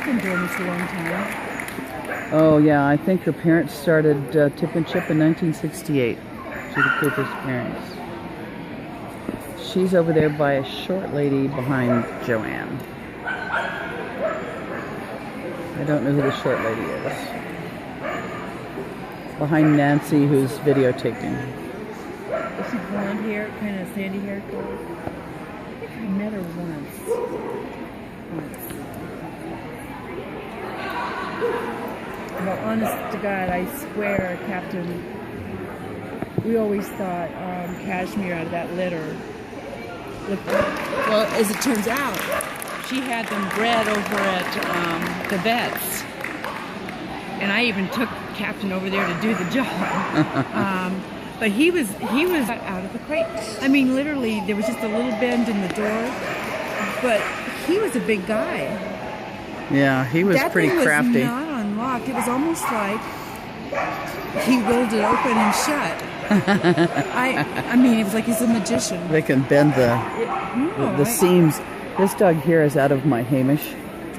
been doing this a long time. Oh, yeah, I think her parents started Tip and Chip in 1968. Judy Cooper's parents. She's over there by a short lady behind Joanne. I don't know who the short lady is. Behind Nancy, who's videotaping. Is she blonde hair, kind of sandy hair color? I think I met her once. Well, honest to God, I swear, Captain, we always thought cashmere out of that litter. Well, as it turns out, she had them bred over at the vet's. And I even took Captain over there to do the job. But he was out of the crate. I mean, literally, there was just a little bend in the door. But he was a big guy. Yeah, he was pretty crafty. That thing was not unlocked. It was almost like he rolled it open and shut. I mean, it was like he's a magician. They can bend the seams. This dog here is out of my Hamish.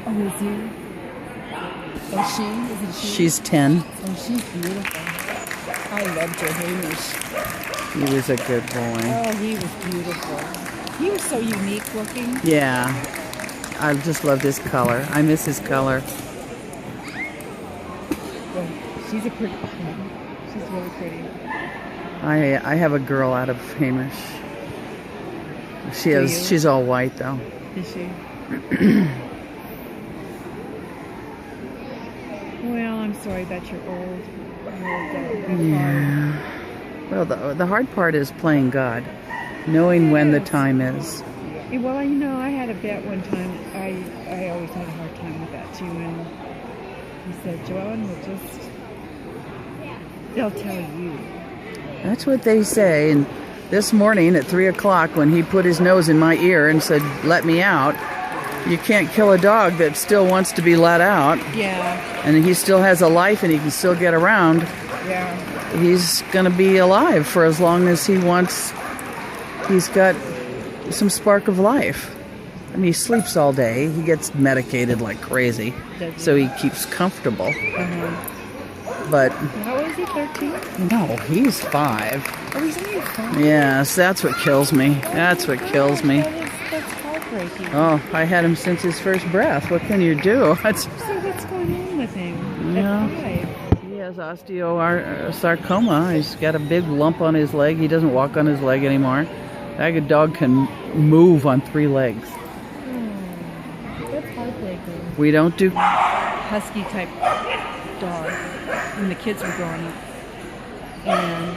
Oh, is he? Oh, she? Isn't she? She's 10. Oh, she's beautiful. I loved your Hamish. He was a good boy. Oh, he was beautiful. He was so unique looking. Yeah. I just loved his color. I miss his color. Well, she's a pretty. She's really pretty. I have a girl out of Hamish. She's all white though. Is she? Well, I'm sorry that you're old. Yeah. Well, the hard part is playing God, knowing when the time is. Well, you know, I had a vet one time. I always had a hard time with that too, and he said, "Joanne will just, they'll tell you." That's what they say. And this morning at 3 o'clock, when he put his nose in my ear and said, "Let me out," you can't kill a dog that still wants to be let out. Yeah. And he still has a life and he can still get around. Yeah. He's going to be alive for as long as he wants. He's got some spark of life. I mean, he sleeps all day. He gets medicated like crazy. So he keeps comfortable. But how old is he? 13? no, he's 5. Oh, he's only 5? Yes, that's what kills me. That's what kills me. That's heartbreaking. Oh, I had him since his first breath. What can you do? So what's going on with him? Yeah. He has osteosarcoma. He's got a big lump on his leg. He doesn't walk on his leg anymore. That dog can move on 3 legs. That's heartbreaking. We don't do Husky type dog when the kids were growing up. And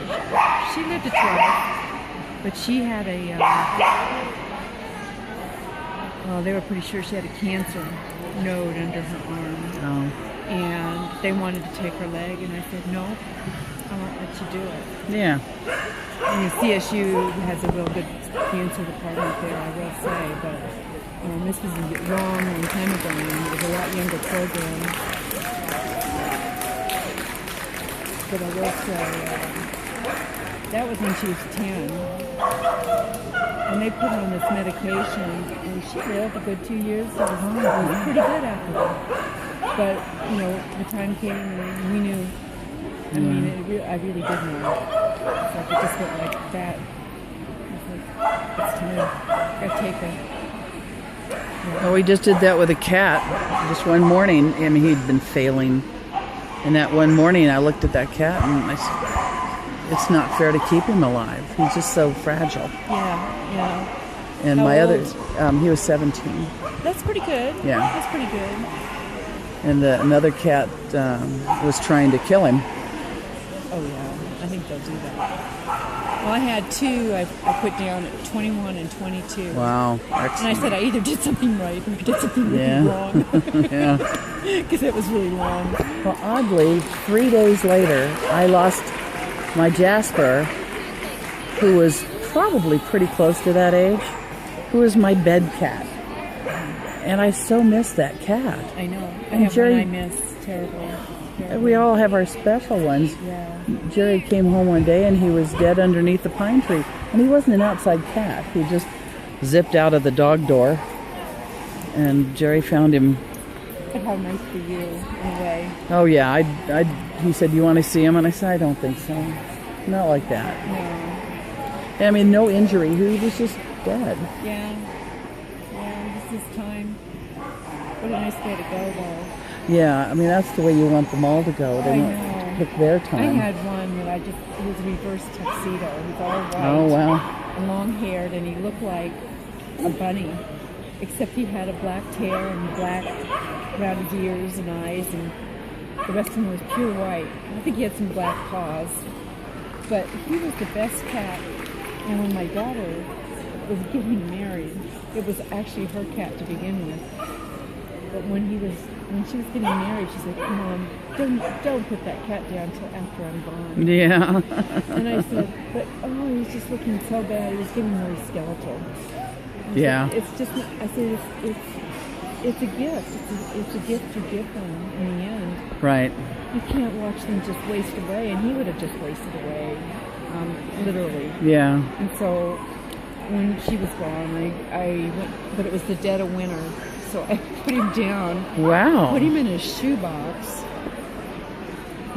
she lived to 12, but she had they were pretty sure she had a cancer node under her arm. Oh. And they wanted to take her leg, and I said, no, I won't let you do it. Yeah. And the CSU has a real good cancer department there, I will say, but this was a long time ago, and it was a lot younger program. But I will say, that was when she was 10. And they put her on this medication, and she lived a good 2 years. It was pretty good after that. But, you know, the time came and we knew. I mean, I really did know. It's like it just went like that. It's like, it's time. I gotta take her. Yeah. Well, we just did that with a cat. Just one morning, I mean, he'd been failing. And that one morning, I looked at that cat and I said, it's not fair to keep him alive. He's just so fragile. Yeah. And How my old? other, he was 17. That's pretty good. Yeah. That's pretty good. And another cat was trying to kill him. Oh, yeah. I think they'll do that. Well, I had 2 I put down at 21 and 22. Wow. Excellent. And I said I either did something right or I did something really wrong. Yeah. Because it was really long. Well, oddly, 3 days later, I lost my Jasper, who was probably pretty close to that age, who was my bed cat. And I so miss that cat. I know. I And have Jerry, one I miss terribly. We all have our special ones. Yeah. Jerry came home one day and he was dead underneath the pine tree. And he wasn't an outside cat. He just zipped out of the dog door. And Jerry found him But how nice for you, in a way. Oh yeah, he said, "You want to see him?" And I said, "I don't think so. Not like that." No. I mean, no injury. He was just dead. Yeah. Yeah, this is time. What a nice way to go, though. Yeah, I mean, that's the way you want them all to go. They I want know. to pick their I time. had one that it was a reverse tuxedo. He was all white. Oh, wow. And long-haired, and he looked like a bunny. Except he had a black tail and black around his ears and eyes, and the rest of him was pure white. I think he had some black paws. But he was the best cat. And when my daughter was getting married, it was actually her cat to begin with. But when she was getting married, she said, "Come on, don't put that cat down until after I'm gone." Yeah. And I said, "But he's just looking so bad. He was getting really skeletal." Yeah. It's just, I said, it's a gift. It's a gift you give them in the end. Right. You can't watch them just waste away, and he would have just wasted away, literally. Yeah. And so when she was gone, I went, but it was the dead of winter, so I put him down. Wow. Put him in a shoebox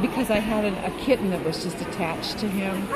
because I had a kitten that was just attached to him.